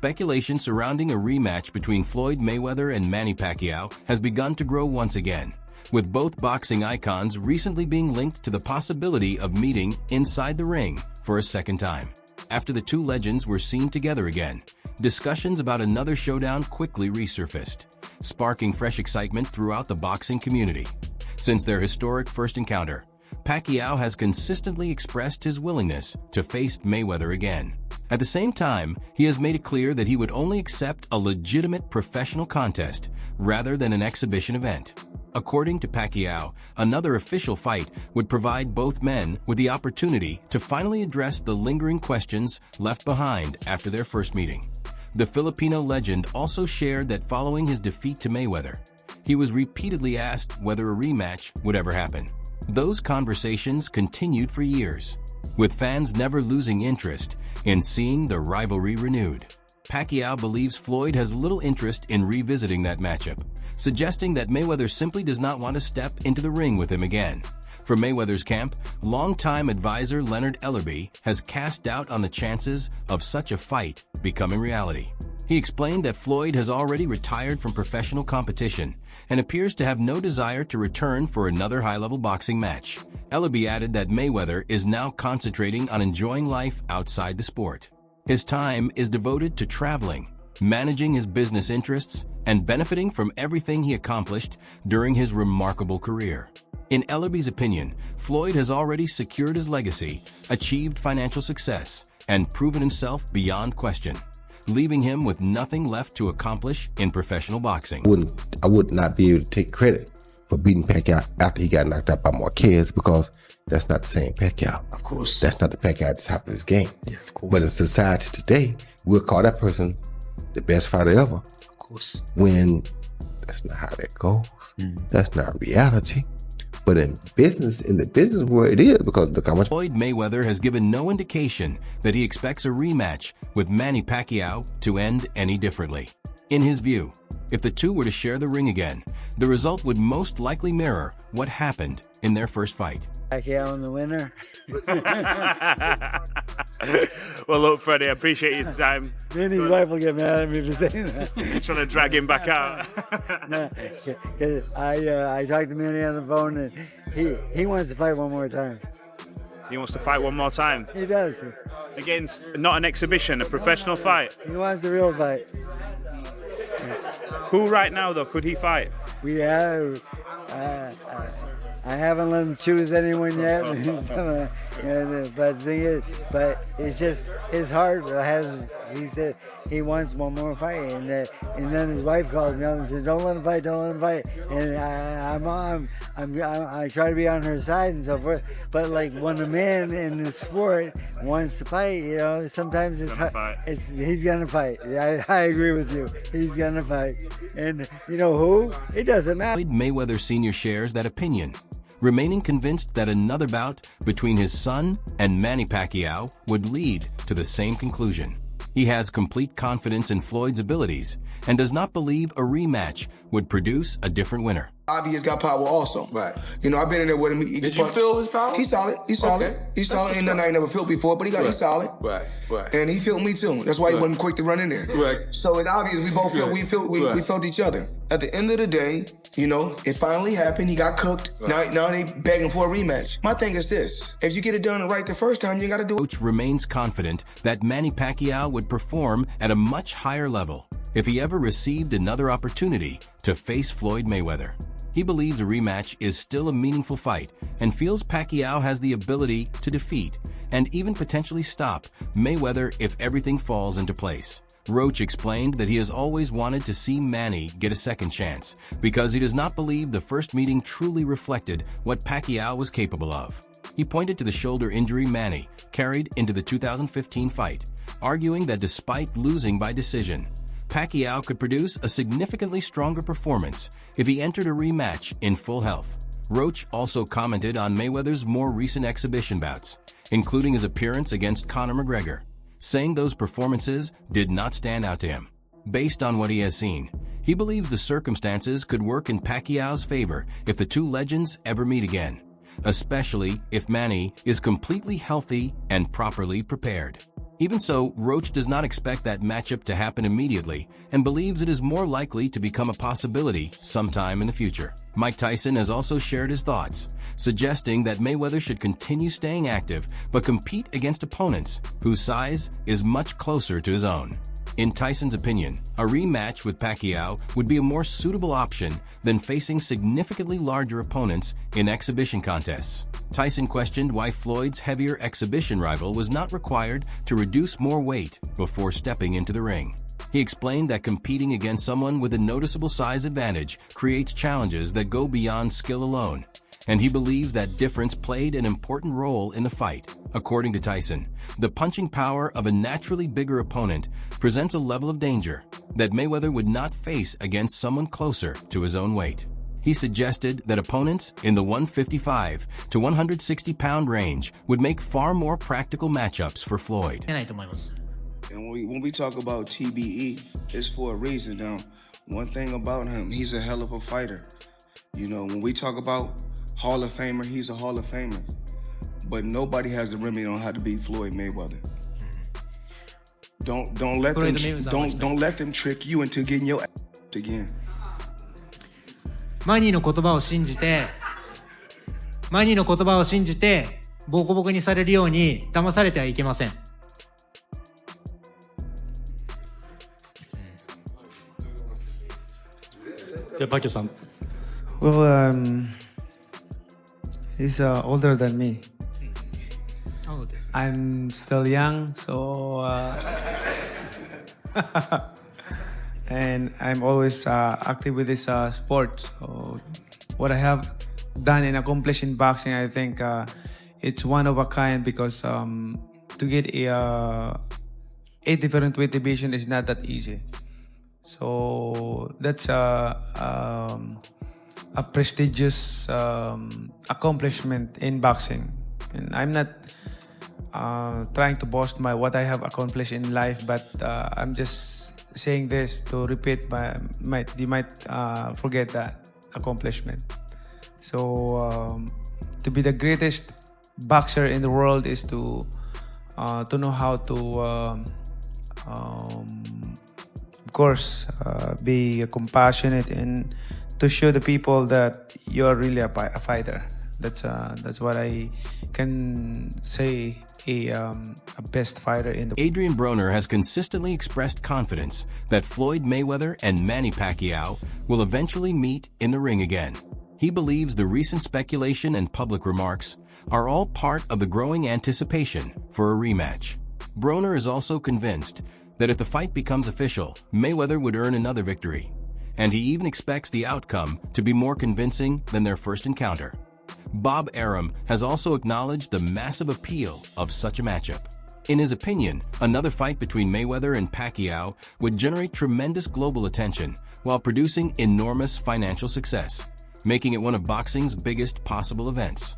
speculation surrounding a rematch between Floyd Mayweather and Manny Pacquiao has begun to grow once again, with both boxing icons recently being linked to the possibility of meeting inside the ring for a second time. After the two legends were seen together again, discussions about another showdown quickly resurfaced, sparking fresh excitement throughout the boxing community. Since their historic first encounter, Pacquiao has consistently expressed his willingness to face Mayweather again. At the same time, he has made it clear that he would only accept a legitimate professional contest rather than an exhibition event. According to Pacquiao, another official fight would provide both men with the opportunity to finally address the lingering questions left behind after their first meeting. The Filipino legend also shared that following his defeat to Mayweather, he was repeatedly asked whether a rematch would ever happen. Those conversations continued for years, with fans never losing interest in seeing the rivalry renewed. Pacquiao believes Floyd has little interest in revisiting that matchup, suggesting that Mayweather simply does not want to step into the ring with him again. From Mayweather's camp, longtime advisor Leonard Ellerbe has cast doubt on the chances of such a fight becoming reality. He explained that Floyd has already retired from professional competition and appears to have no desire to return for another high-level boxing match. Ellerbe added that Mayweather is now concentrating on enjoying life outside the sport. His time is devoted to traveling, managing his business interests, and benefiting from everything he accomplished during his remarkable career. In Ellerbe's opinion, Floyd has already secured his legacy, achieved financial success, and proven himself beyond question, leaving him with nothing left to accomplish in professional boxing. I would not be able to take credit for beating Pacquiao after he got knocked out by Marquez, because that's not the same Pacquiao. Of course. That's not the Pacquiao at the top of his game. Yeah, of course. But in society today, we'll call that person the best fighter ever. Of course. When that's not how that goes. That's not reality. But in the business world, it is, because look how much. Floyd Mayweather has given no indication that he expects a rematch with Manny Pacquiao to end any differently. In his view, if the two were to share the ring again, the result would most likely mirror what happened in their first fight. Pacquiao in the winner. Well, look, Freddie, I appreciate your time. Then his wife will get mad at me for saying that. You're trying to drag him back out. No, 'cause I talked to Manny on the phone, and he wants to fight one more time. He wants to fight one more time. He does. Against not an exhibition, a professional fight. He wants the real fight. Who right now, though, could he fight? We have. I haven't let him choose anyone yet, but the thing is, it's just his heart has. He said he wants one more fight, and then his wife called me up and said, "Don't let him fight, don't let him fight." And I try to be on her side and so forth. But like when a man in the sport wants to fight, sometimes he's gonna fight. I agree with you. He's gonna fight, and you know who? It doesn't matter. Floyd Mayweather Sr. shares that opinion, remaining convinced that another bout between his son and Manny Pacquiao would lead to the same conclusion. He has complete confidence in Floyd's abilities and does not believe a rematch would produce a different winner. Obvious got power also. Right. I've been in there with him. Did you feel his power? He's solid. He's solid. Okay. He's solid. Ain't nothing I ain't never felt before, but he's solid. Right. And he felt me too. That's why he wasn't quick to run in there. Right. So it's obvious we both felt we felt each other. At the end of the day, it finally happened. He got cooked. Right. Now they begging for a rematch. My thing is this: if you get it done right the first time, you got to do it. Coach remains confident that Manny Pacquiao would perform at a much higher level if he ever received another opportunity to face Floyd Mayweather. He believes a rematch is still a meaningful fight and feels Pacquiao has the ability to defeat and even potentially stop Mayweather if everything falls into place. Roach explained that he has always wanted to see Manny get a second chance because he does not believe the first meeting truly reflected what Pacquiao was capable of. He pointed to the shoulder injury Manny carried into the 2015 fight, arguing that despite losing by decision, Pacquiao could produce a significantly stronger performance if he entered a rematch in full health. Roach also commented on Mayweather's more recent exhibition bouts, including his appearance against Conor McGregor, saying those performances did not stand out to him. Based on what he has seen, he believes the circumstances could work in Pacquiao's favor if the two legends ever meet again, especially if Manny is completely healthy and properly prepared. Even so, Roach does not expect that matchup to happen immediately and believes it is more likely to become a possibility sometime in the future. Mike Tyson has also shared his thoughts, suggesting that Mayweather should continue staying active but compete against opponents whose size is much closer to his own. In Tyson's opinion, a rematch with Pacquiao would be a more suitable option than facing significantly larger opponents in exhibition contests. Tyson questioned why Floyd's heavier exhibition rival was not required to reduce more weight before stepping into the ring. He explained that competing against someone with a noticeable size advantage creates challenges that go beyond skill alone, and he believes that difference played an important role in the fight. According to Tyson, the punching power of a naturally bigger opponent presents a level of danger that Mayweather would not face against someone closer to his own weight. He suggested that opponents in the 155 to 160-pound range would make far more practical matchups for Floyd. And when we talk about TBE, it's for a reason. Now, one thing about him, he's a hell of a fighter. You know, when we talk about Hall of Famer, he's a Hall of Famer. But nobody has the remedy on how to beat Floyd Mayweather. Don't let them trick you into getting your ass again. マニーの言葉を信じてボコボコにされるように騙されてはいけません。で、パキャさん。Well, he's older than me. I'm still young, so and I'm always active with this sport. So what I have done and accomplished in boxing, I think it's one of a kind because to get a different weight division is not that easy. So that's a prestigious accomplishment in boxing, and I'm not trying to boast what I have accomplished in life, but I'm just saying this to repeat you might forget that accomplishment. So to be the greatest boxer in the world is to know how to of course be compassionate and to show the people that you're really a fighter. That's what I can say a best fighter in the. Adrian Broner has consistently expressed confidence that Floyd Mayweather and Manny Pacquiao will eventually meet in the ring again. He believes the recent speculation and public remarks are all part of the growing anticipation for a rematch. Broner is also convinced that if the fight becomes official, Mayweather would earn another victory, and he even expects the outcome to be more convincing than their first encounter. Bob Arum has also acknowledged the massive appeal of such a matchup. In his opinion, another fight between Mayweather and Pacquiao would generate tremendous global attention while producing enormous financial success, making it one of boxing's biggest possible events.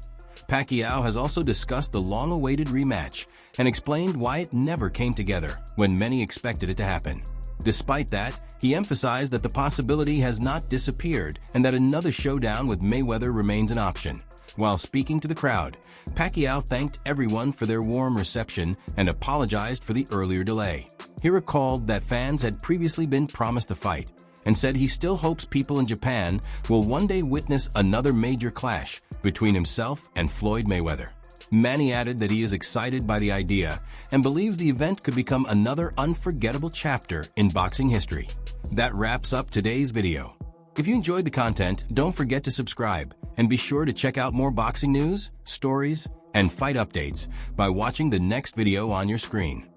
Pacquiao has also discussed the long-awaited rematch and explained why it never came together when many expected it to happen. Despite that, he emphasized that the possibility has not disappeared and that another showdown with Mayweather remains an option. While speaking to the crowd, Pacquiao thanked everyone for their warm reception and apologized for the earlier delay. He recalled that fans had previously been promised the fight and said he still hopes people in Japan will one day witness another major clash between himself and Floyd Mayweather. Manny added that he is excited by the idea and believes the event could become another unforgettable chapter in boxing history. That wraps up today's video. If you enjoyed the content, don't forget to subscribe and be sure to check out more boxing news, stories, and fight updates by watching the next video on your screen.